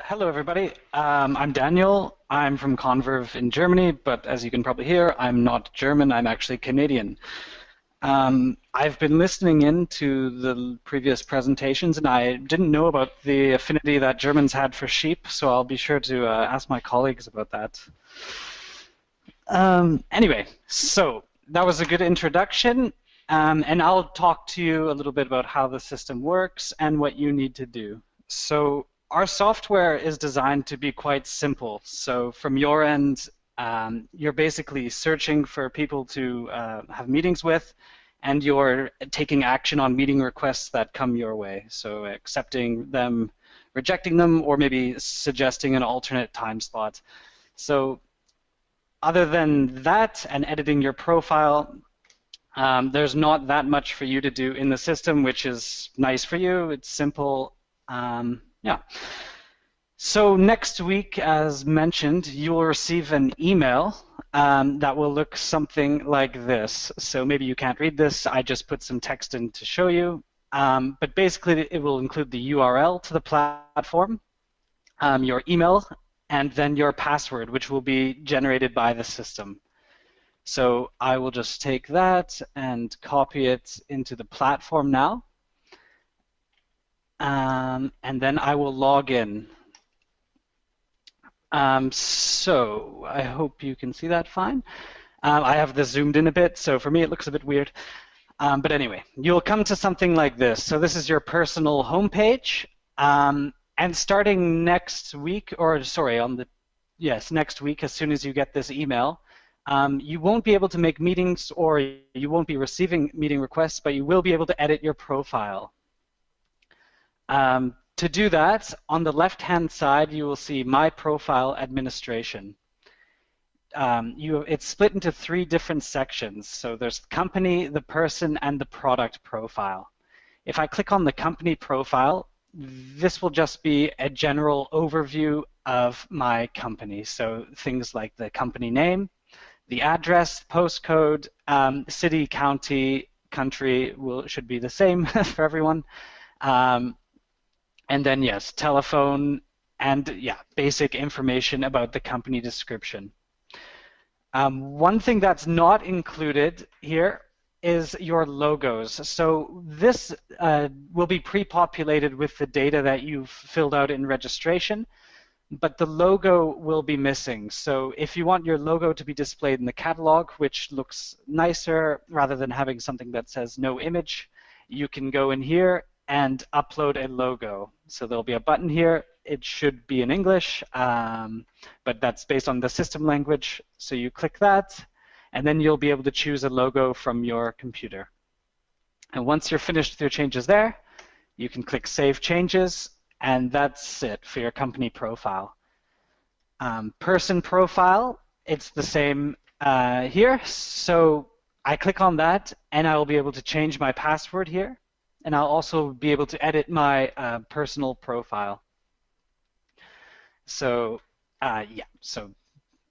Hello, everybody. I'm Daniel. I'm from Converve in Germany, but as you can probably hear, I'm not German. I'm actually Canadian. I've been listening in to the previous presentations, and I didn't know about the affinity that Germans had for sheep, so I'll be sure to ask my colleagues about that. Anyway, so that was a good introduction, and I'll talk to you a little bit about how the system works and what you need to do. So our software is designed to be quite simple. So from your end, you're basically searching for people to have meetings with, and you're taking action on meeting requests that come your way. So accepting them, rejecting them, or maybe suggesting an alternate time slot. So other than that and editing your profile, there's not that much for you to do in the system, which is nice for you. It's simple. Yeah. So next week, as mentioned, you will receive an email that will look something like this. So maybe you can't read this. I just put some text in to show you. But basically, it will include the URL to the platform, your email, and then your password, which will be generated by the system. So I will just take that and copy it into the platform now. And then I will log in. So I hope you can see that fine. I have this zoomed in a bit, so for me it looks a bit weird. But anyway, you'll come to something like this. So this is your personal homepage. And starting next week, or sorry, next week, as soon as you get this email, you won't be able to make meetings or you won't be receiving meeting requests, but you will be able to edit your profile. To do that, on the left-hand side, you will see My Profile Administration. It's split into 3 different sections. So there's the company, the person, and the product profile. If I click on the company profile, this will just be a general overview of my company. So things like the company name, the address, postcode, city, county, country should be the same for everyone. And then, yes, telephone and, yeah, basic information about the company description. One thing that's not included here is your logos. So this will be pre-populated with the data that you've filled out in registration, but the logo will be missing. So if you want your logo to be displayed in the catalog, which looks nicer rather than having something that says no image, you can go in here and upload a logo. So there'll be a button here. It should be in English, but that's based on the system language. So you click that, and then you'll be able to choose a logo from your computer. And once you're finished with your changes there, you can click Save Changes, and that's it for your company profile. Person profile, it's the same here. So I click on that, and I will be able to change my password here. And I'll also be able to edit my personal profile. So yeah, so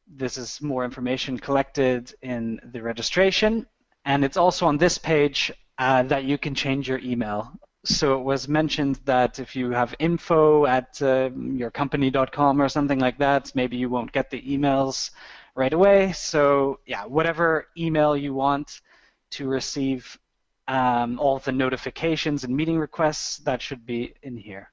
this is more information collected in the registration. And it's also on this page that you can change your email. So it was mentioned that if you have info at yourcompany.com or something like that, maybe you won't get the emails right away. So yeah, whatever email you want to receive all the notifications and meeting requests, that should be in here.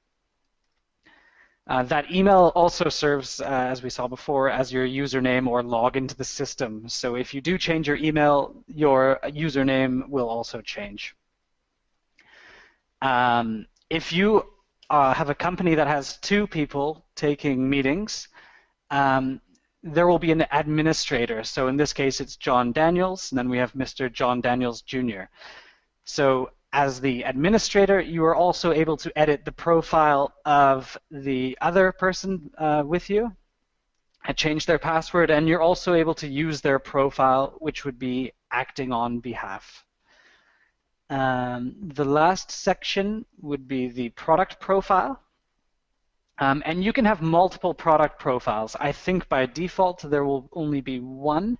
That email also serves, as we saw before, as your username or login to the system. So if you do change your email, your username will also change. If you have a company that has 2 people taking meetings, there will be an administrator. So in this case, it's John Daniels, and then we have Mr. John Daniels Jr. So as the administrator, you are also able to edit the profile of the other person with you, and change their password, and you're also able to use their profile, which would be acting on behalf. The last section would be the product profile. And you can have multiple product profiles. I think by default there will only be 1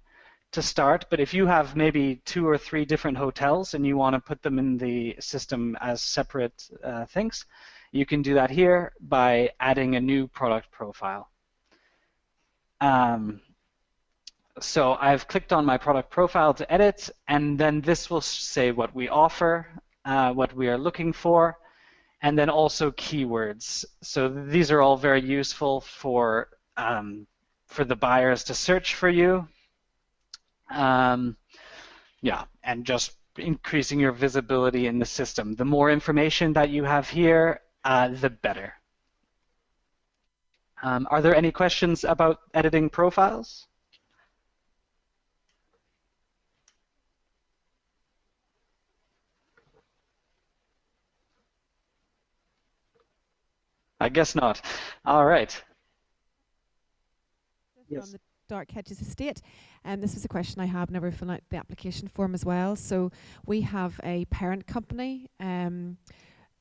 to start, but if you have maybe 2 or 3 different hotels and you want to put them in the system as separate things, You can do that here by adding a new product profile. So I've clicked on my product profile to edit, and then this will say what we offer, what we are looking for, and then also keywords. So these are all very useful for the buyers to search for you. Yeah, and just increasing your visibility in the system. The more information that you have here, the better. Are there any questions about editing profiles? I guess not. All right. From the Dark Hedges estate, and this is a question I have whenever we fill out the application form as well. So we have a parent company, and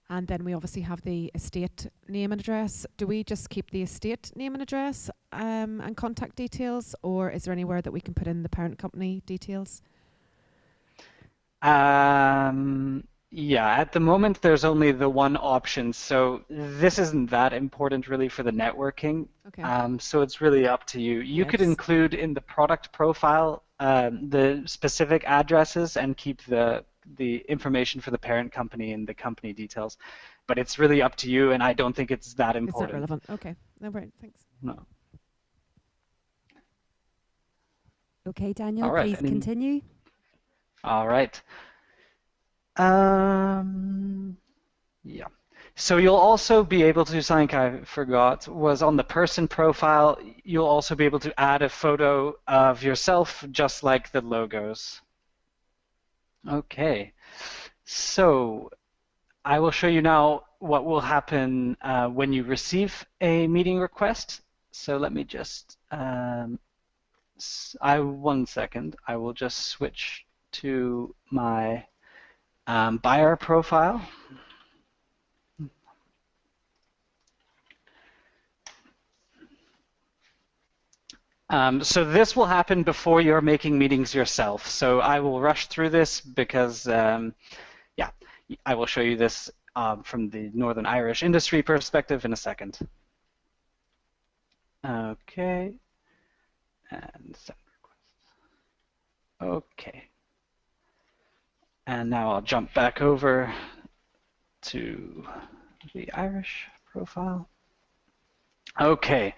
then we obviously have the estate name and address. Do we just keep the estate name and address and contact details, or is there anywhere that we can put in the parent company details? Yeah, at the moment there's only the one option, so this isn't that important really for the networking. Okay. So it's really up to you. You could include in the product profile the specific addresses and keep the information for the parent company and the company details, but it's really up to you, and I don't think it's that important. It's not relevant. Okay. No, right. Thanks. No. Okay, Daniel, please continue. All right. Yeah. So you'll also be able to, something I forgot, was on the person profile, you'll also be able to add a photo of yourself, just like the logos. Okay. So I will show you now what will happen when you receive a meeting request. So let me just, 1 second, I will just switch to my buyer profile. So this will happen before you're making meetings yourself. So I will rush through this because, yeah, I will show you this from the Northern Irish industry perspective in a second. Okay. And send requests. Okay. And now I'll jump back over to the Irish profile. Okay,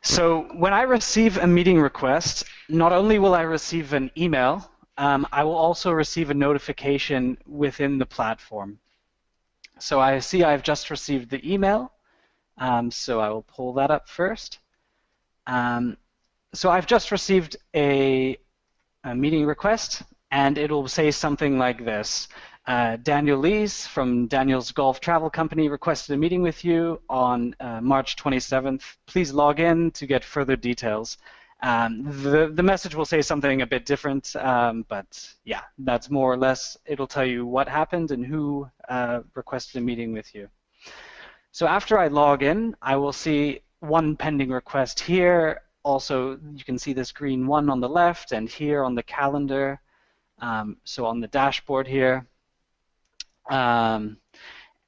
so when I receive a meeting request, not only will I receive an email, I will also receive a notification within the platform. So I see I've just received the email, so I will pull that up first. So I've just received a meeting request, and it will say something like this. Daniel Lees from Daniel's Golf Travel Company requested a meeting with you on March 27th. Please log in to get further details. The message will say something a bit different, but yeah, that's more or less, it'll tell you what happened and who requested a meeting with you. So after I log in, I will see one pending request here. Also, you can see this green one on the left and here on the calendar. So on the dashboard here. And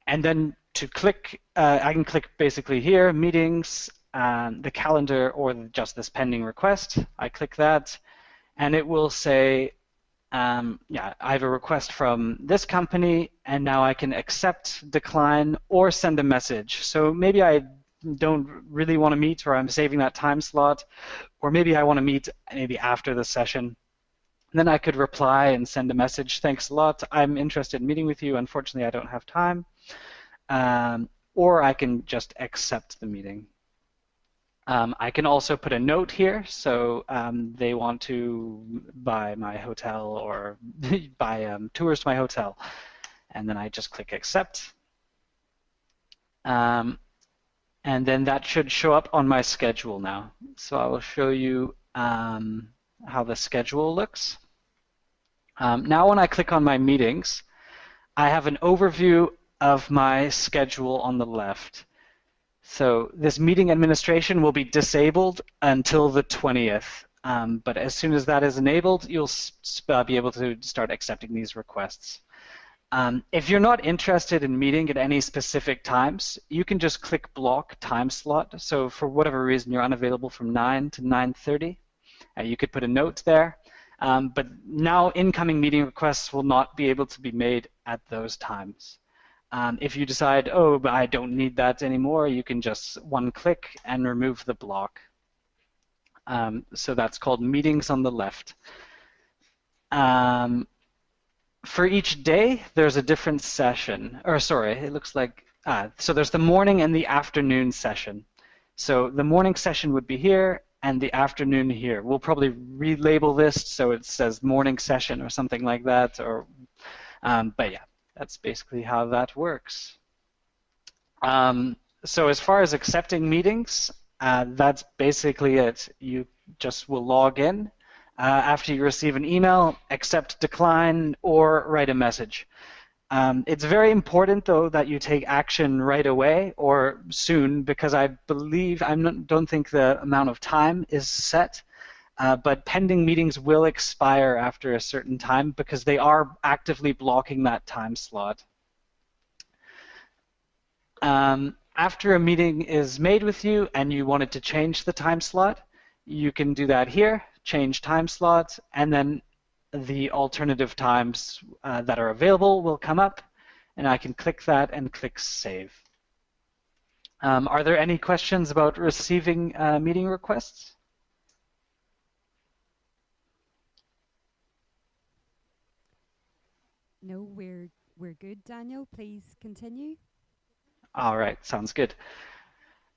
then to click, I can click basically here, meetings, the calendar, or just this pending request. I click that, and it will say, yeah, I have a request from this company, and now I can accept, decline, or send a message. So maybe I don't really want to meet, or I'm saving that time slot, or maybe I want to meet maybe after the session. Then I could reply and send a message, thanks a lot, I'm interested in meeting with you, unfortunately I don't have time. Or I can just accept the meeting. I can also put a note here, so they want to buy my hotel or buy tours to my hotel. And then I just click accept. And then that should show up on my schedule now. So I will show you how the schedule looks. Now when I click on my meetings, I have an overview of my schedule on the left. So this meeting administration will be disabled until the 20th. But as soon as that is enabled, you'll be able to start accepting these requests. If you're not interested in meeting at any specific times, you can just click block time slot. So for whatever reason you're unavailable from 9 to 9:30, you could put a note there. But now incoming meeting requests will not be able to be made at those times. If you decide, oh, but I don't need that anymore, you can just one click and remove the block. So that's called meetings on the left. For each day, there's a different session. Or sorry, it looks like, so there's the morning and the afternoon session. So the morning session would be here and the afternoon here. We'll probably relabel this so it says morning session or something like that. Or, but yeah, that's basically how that works. So as far as accepting meetings, that's basically it. You just will log in. After you receive an email, accept, decline, or write a message. It's very important, though, that you take action right away or soon, because I believe, don't think the amount of time is set, but pending meetings will expire after a certain time because they are actively blocking that time slot. After a meeting is made with you and you wanted to change the time slot, you can do that here. Change time slot, and then the alternative times that are available will come up, and I can click that and click Save. Are there any questions about receiving meeting requests? No, we're good, Daniel. Please continue. All right, sounds good.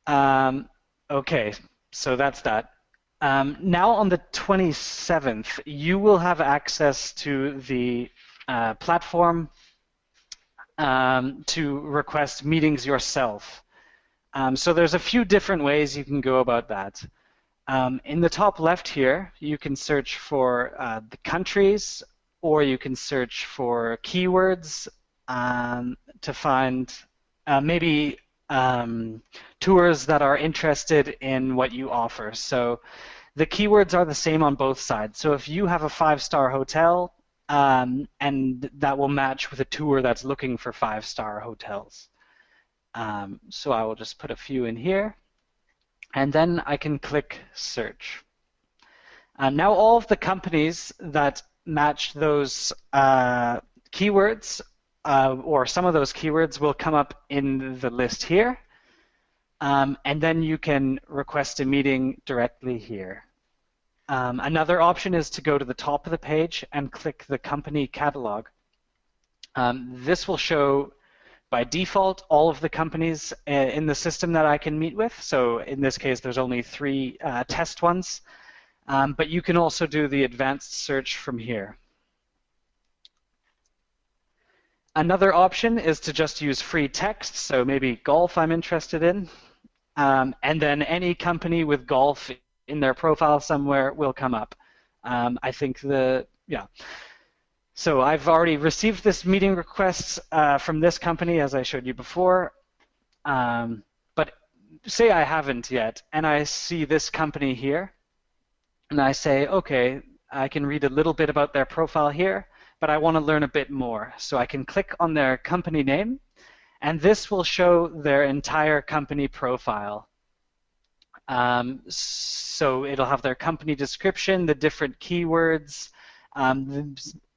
Okay, so that's that. Now on the 27th, you will have access to the platform to request meetings yourself. So there's a few different ways you can go about that. In the top left here, you can search for the countries, or you can search for keywords to find maybe tours that are interested in what you offer. So the keywords are the same on both sides. So if you have a 5-star hotel, and that will match with a tour that's looking for 5-star hotels. So I will just put a few in here, and then I can click search. Now all of the companies that match those keywords, or some of those keywords, will come up in the list here. And then you can request a meeting directly here. Another option is to go to the top of the page and click the company catalog. This will show by default all of the companies in the system that I can meet with. So in this case, there's only 3 test ones. But you can also do the advanced search from here. Another option is to just use free text. So maybe golf I'm interested in. And then any company with golf in their profile somewhere will come up. I think So I've already received this meeting request from this company, as I showed you before. But say I haven't yet, and I see this company here, and I say, okay, I can read a little bit about their profile here, but I want to learn a bit more. So I can click on their company name, and this will show their entire company profile. So it'll have their company description, the different keywords.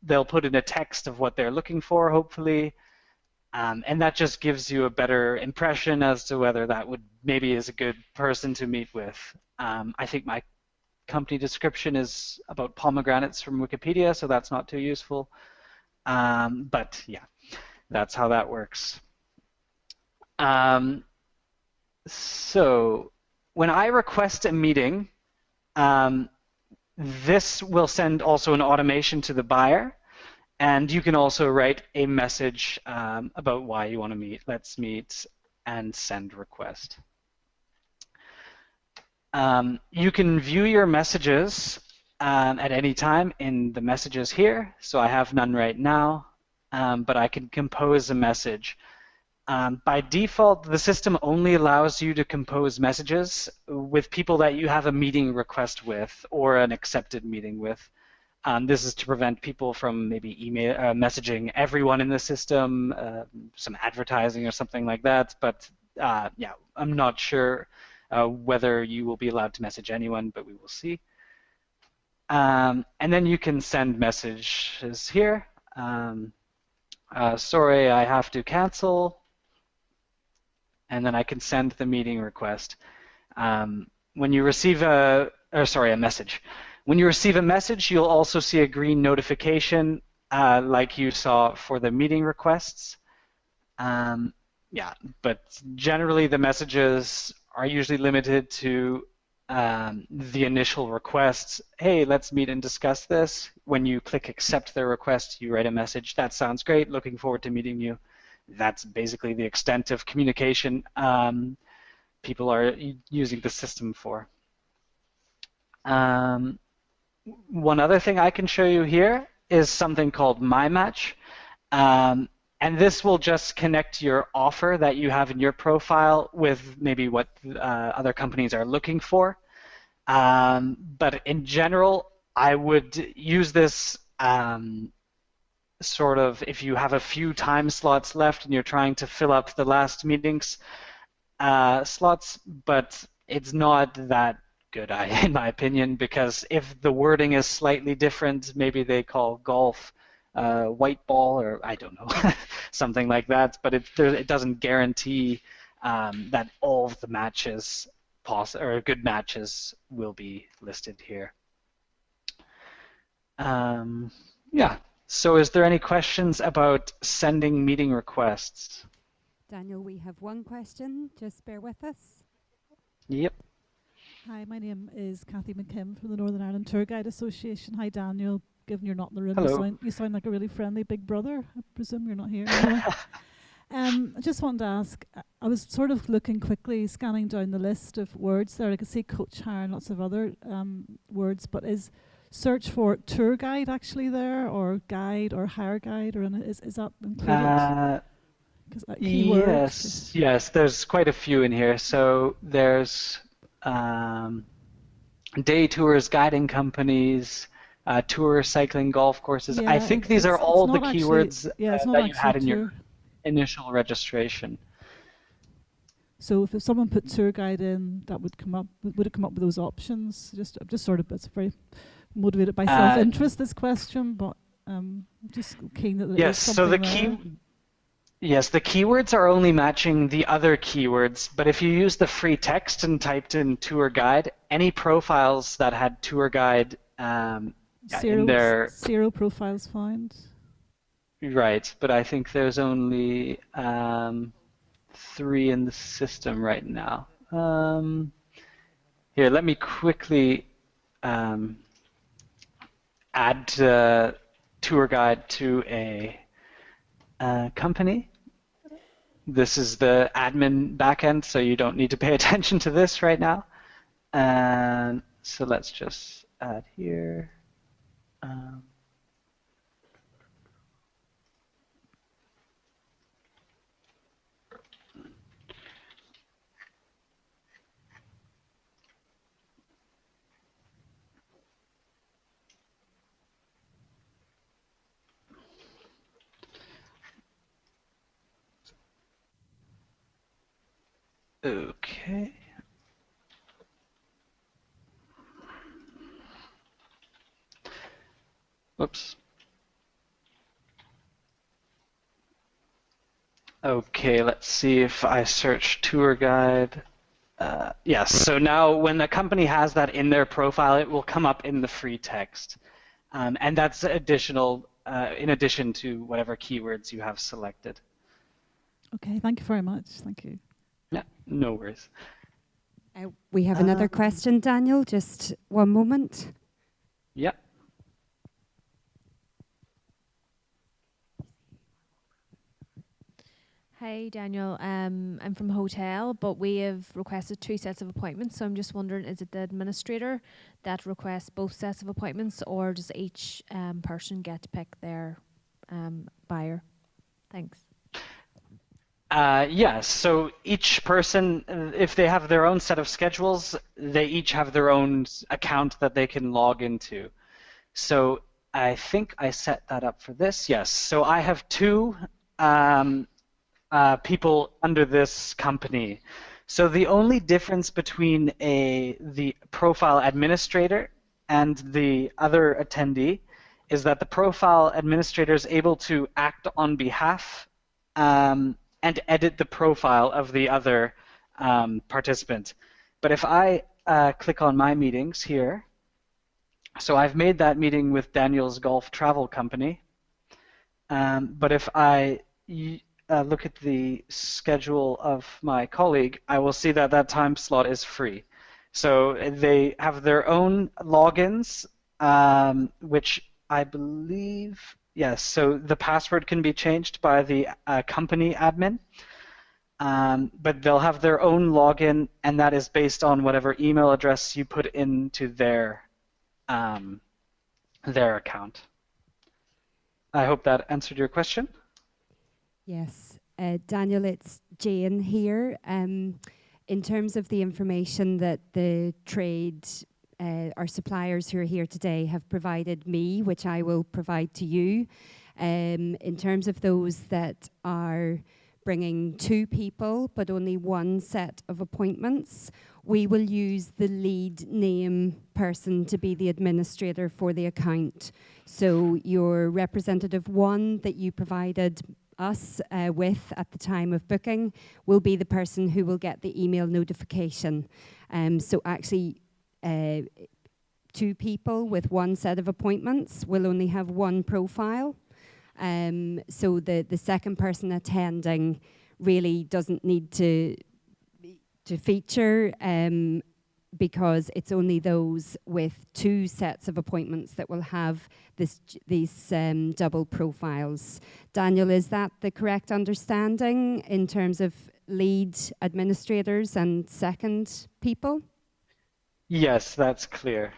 They'll put in a text of what they're looking for, hopefully. And that just gives you a better impression as to whether that maybe is a good person to meet with. I think my company description is about pomegranates from Wikipedia, so that's not too useful. But yeah, that's how that works. So when I request a meeting, this will send also an automation to the buyer, and you can also write a message about why you want to meet. Let's meet and send request. You can view your messages at any time in the messages here. So I have none right now, but I can compose a message. By default, the system only allows you to compose messages with people that you have a meeting request with or an accepted meeting with. This is to prevent people from maybe messaging everyone in the system, some advertising or something like that. But yeah, I'm not sure whether you will be allowed to message anyone, but we will see. And then you can send messages here. Sorry, I have to cancel. And then I can send the meeting request. When you receive a message. When you receive a message, you'll also see a green notification like you saw for the meeting requests. Yeah, but generally the messages are usually limited to the initial requests. Hey, let's meet and discuss this. When you click accept their request, you write a message. That sounds great. Looking forward to meeting you. That's basically the extent of communication people are using the system for. One other thing I can show you here is something called My Match. And this will just connect your offer that you have in your profile with maybe what other companies are looking for. But in general, I would use this sort of if you have a few time slots left and you're trying to fill up the last meetings slots, but it's not that good, in my opinion, because if the wording is slightly different, maybe they call golf white ball, or I don't know, something like that, but it doesn't guarantee that all of the matches, or good matches, will be listed here. Yeah, so is there any questions about sending meeting requests? Daniel, we have one question. Just bear with us. Yep. Hi, my name is Kathy McKim from the Northern Ireland Tour Guide Association. Hi, Daniel. Given you're not in the room, Hello. you sound like a really friendly big brother. I presume you're not here. I just wanted to ask, I was sort of looking quickly, scanning down the list of words there. I could see coach hire and lots of other words, but is search for tour guide actually there, or guide, or hire guide, or is that included? Yes, there's quite a few in here. So there's day tours, guiding companies, tour, cycling, golf courses. Yeah, I think these are all the keywords that you had in your initial registration. So if someone put tour guide in, that would come up. Would it come up with those options? I'm just sort of, it's very motivated by self-interest, this question, but I'm just keen that there is something there. Yes, the keywords are only matching the other keywords, but if you use the free text and typed in tour guide, any profiles that had tour guide in their... Zero profiles found. Right, but I think there's only 3 in the system right now. Here, let me quickly add tour guide to a company. This is the admin backend, so you don't need to pay attention to this right now. So let's just add here. Okay. Whoops. Okay, let's see if I search tour guide. Yes, so now when a company has that in their profile, it will come up in the free text. And that's additional, in addition to whatever keywords you have selected. Okay, thank you very much. Thank you. Yeah, no worries. We have another question, Daniel. Just one moment. Yeah. Hi, Daniel. I'm from a hotel, but we have requested 2 sets of appointments. So I'm just wondering, is it the administrator that requests both sets of appointments, or does each person get to pick their buyer? Thanks. Yes, so each person, if they have their own set of schedules, they each have their own account that they can log into. So I think I set that up for this. Yes. So I have two people under this company. So the only difference between the profile administrator and the other attendee is that the profile administrator is able to act on behalf and edit the profile of the other participant. But if I click on my meetings here, so I've made that meeting with Daniel's Golf Travel Company, but if I look at the schedule of my colleague, I will see that that time slot is free. So they have their own logins, which I believe, yes, so the password can be changed by the company admin, but they'll have their own login, and that is based on whatever email address you put into their account. I hope that answered your question. Yes. Daniel, it's Jane here. In terms of the information that the trade, our suppliers who are here today have provided me, which I will provide to you, in terms of those that are bringing 2 people but only 1 set of appointments, we will use the lead name person to be the administrator for the account. So your representative 1 that you provided us with at the time of booking will be the person who will get the email notification. So actually 2 people with 1 set of appointments will only have 1 profile. So the second person attending really doesn't need to feature because it's only those with 2 sets of appointments that will have these double profiles. Daniel, is that the correct understanding in terms of lead administrators and second people? Yes, that's clear.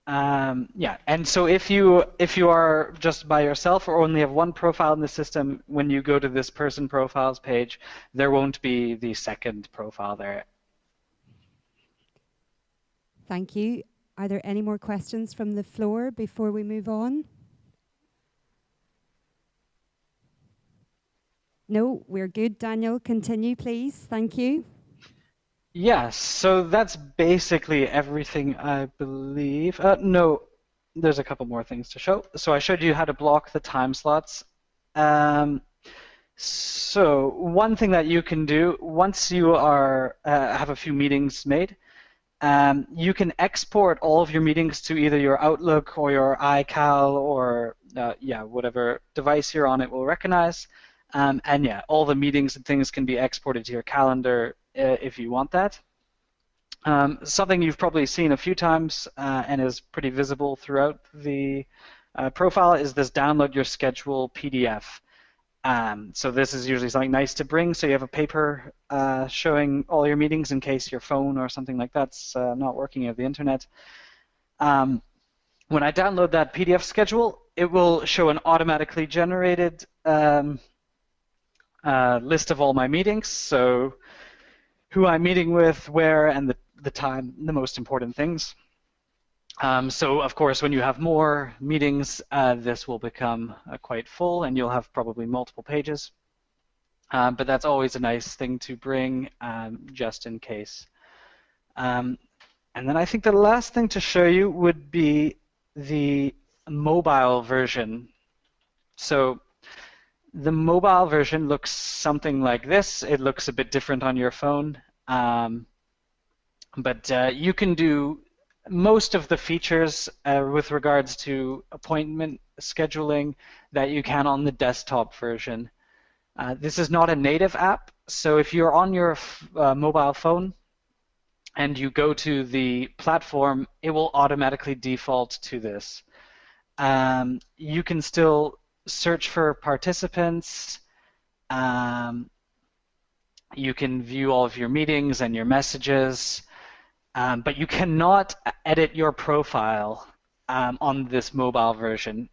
Yeah, and so if you are just by yourself or only have 1 profile in the system, when you go to this person profiles page, there won't be the second profile there. Thank you. Are there any more questions from the floor before we move on? No, we're good. Daniel, continue, please. Thank you. Yes, so that's basically everything, I believe. No, there's a couple more things to show. So I showed you how to block the time slots. So one thing that you can do once you are have a few meetings made, you can export all of your meetings to either your Outlook or your iCal or whatever device you're on it will recognize. And yeah, all the meetings and things can be exported to your calendar if you want that. Something you've probably seen a few times and is pretty visible throughout the profile is this download your schedule PDF. So this is usually something nice to bring, so you have a paper showing all your meetings in case your phone or something like that's not working over the internet. When I download that PDF schedule, it will show an automatically generated list of all my meetings, so who I'm meeting with, where, and the time, the most important things. So of course, when you have more meetings, this will become quite full, and you'll have probably multiple pages. But that's always a nice thing to bring, just in case. And then I think the last thing to show you would be the mobile version. So the mobile version looks something like this. It looks a bit different on your phone, but you can do most of the features with regards to appointment scheduling that you can on the desktop version. This is not a native app, so if you're on your mobile phone and you go to the platform, it will automatically default to this. You can still search for participants. You can view all of your meetings and your messages. But you cannot edit your profile on this mobile version.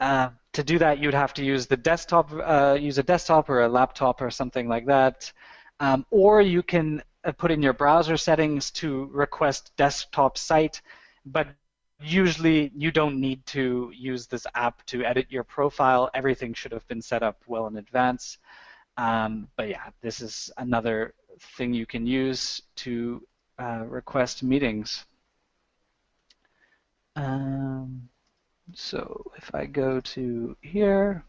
To do that, you'd have to use the desktop, use a desktop or a laptop or something like that. Or you can put in your browser settings to request desktop site, but usually you don't need to use this app to edit your profile. Everything should have been set up well in advance. But yeah, this is another thing you can use to request meetings. So if I go to here,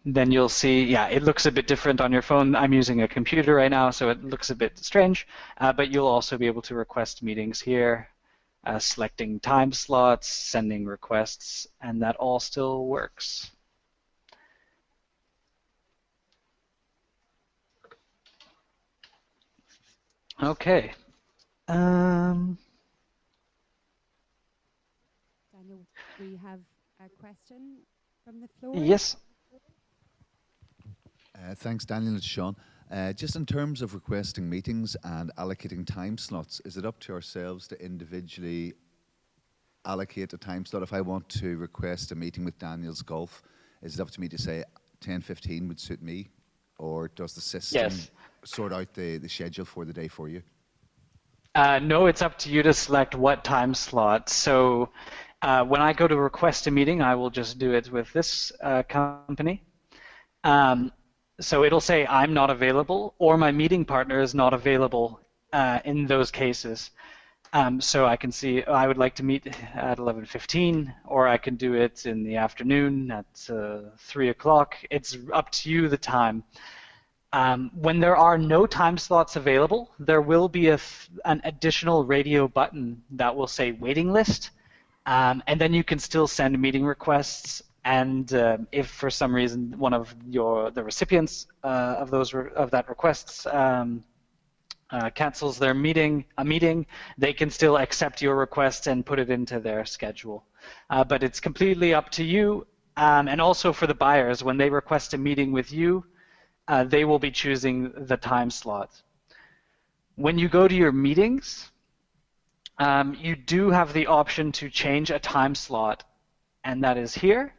then you'll see, yeah, it looks a bit different on your phone. I'm using a computer right now, so it looks a bit strange, but you'll also be able to request meetings here, selecting time slots, sending requests, and that all still works. Okay. Daniel, we have a question from the floor. Yes. Thanks, Daniel. It's Sean. Just in terms of requesting meetings and allocating time slots, is it up to ourselves to individually allocate a time slot? If I want to request a meeting with Daniel's Golf, is it up to me to say 10:15 would suit me? Or does the system sort out the schedule for the day for you? No, it's up to you to select what time slot. So when I go to request a meeting, I will just do it with this company. So it'll say I'm not available or my meeting partner is not available in those cases. So I can see I would like to meet at 11:15, or I can do it in the afternoon at 3 o'clock. It's up to you the time. When there are no time slots available, there will be an additional radio button that will say waiting list, and then you can still send meeting requests. And if for some reason one of the recipients of that requests cancels their meeting, they can still accept your request and put it into their schedule. But it's completely up to you. And also for the buyers, when they request a meeting with you, they will be choosing the time slot. When you go to your meetings, you do have the option to change a time slot, and that is here.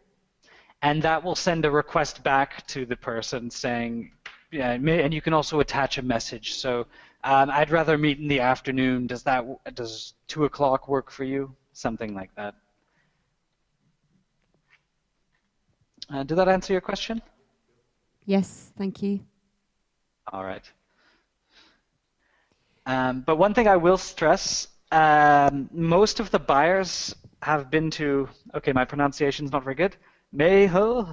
And that will send a request back to the person saying, yeah, and you can also attach a message. So I'd rather meet in the afternoon. Does 2 o'clock work for you? Something like that. Did that answer your question? Yes, thank you. All right. But one thing I will stress, most of the buyers have been to, okay, my pronunciation's not very good, Mehul.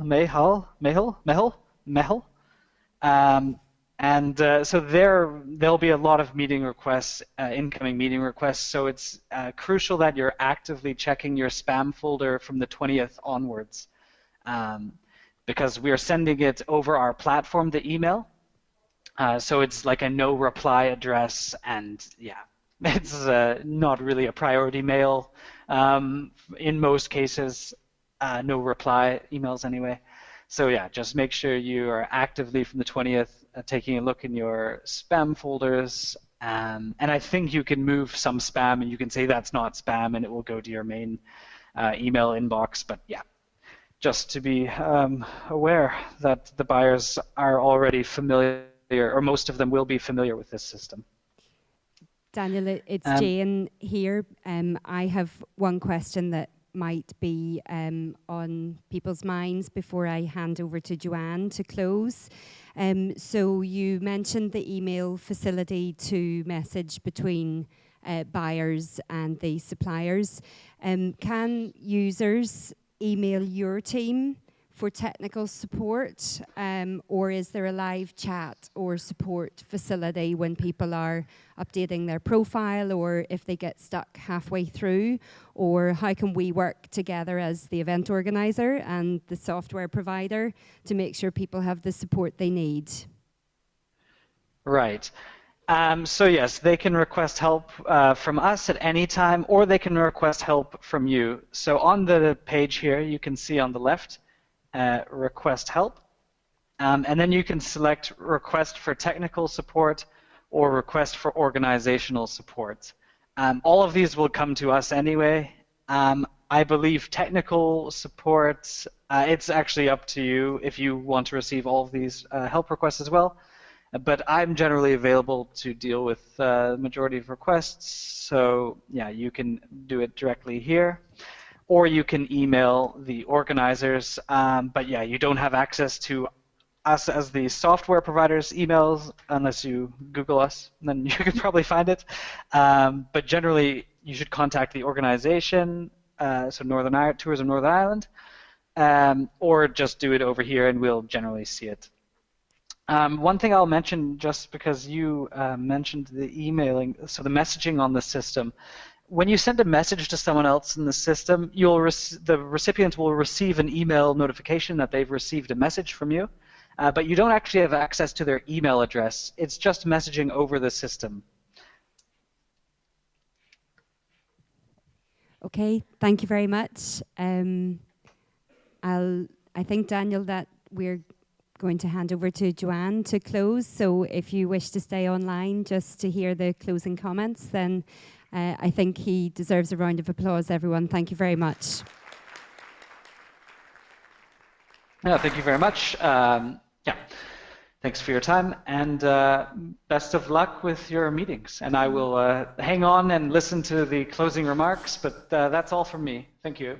So there'll be a lot of meeting requests, incoming meeting requests. So it's crucial that you're actively checking your spam folder from the 20th onwards, because we are sending it over our platform, the email. So it's like a no reply address, and yeah, it's not really a priority mail in most cases. No reply emails anyway. So yeah, just make sure you are actively from the 20th taking a look in your spam folders. And I think you can move some spam, and you can say that's not spam, and it will go to your main email inbox. But yeah, just to be aware that the buyers are already familiar, or most of them will be familiar with this system. Daniel, it's Jane here. I have one question that might be on people's minds before I hand over to Joanne to close. So you mentioned the email facility to message between buyers and the suppliers. Can users email your team for technical support, or is there a live chat or support facility when people are updating their profile, or if they get stuck halfway through? Or how can we work together as the event organizer and the software provider to make sure people have the support they need? Right. So yes, they can request help from us at any time, or they can request help from you. So on the page here, you can see on the left, request help, and then you can select request for technical support or request for organizational support. All of these will come to us anyway. I believe technical support, it's actually up to you if you want to receive all of these help requests as well. But I'm generally available to deal with the majority of requests, so yeah, you can do it directly here. or you can email the organizers. But yeah, you don't have access to us as the software providers' emails unless you Google us, and then you can probably find it. But generally, you should contact the organization, so Northern Ireland, Tours of Northern Ireland, or just do it over here, and we'll generally see it. One thing I'll mention, just because you mentioned the emailing, so the messaging on the system. When you send a message to someone else in the system, the recipient will receive an email notification that they've received a message from you, but you don't actually have access to their email address. It's just messaging over the system. Okay, thank you very much. I think, Daniel, that we're going to hand over to Joanne to close. So if you wish to stay online just to hear the closing comments, then I think he deserves a round of applause, everyone. Thank you very much. Yeah, thank you very much. Yeah, thanks for your time, and best of luck with your meetings. And I will hang on and listen to the closing remarks, but that's all from me. Thank you.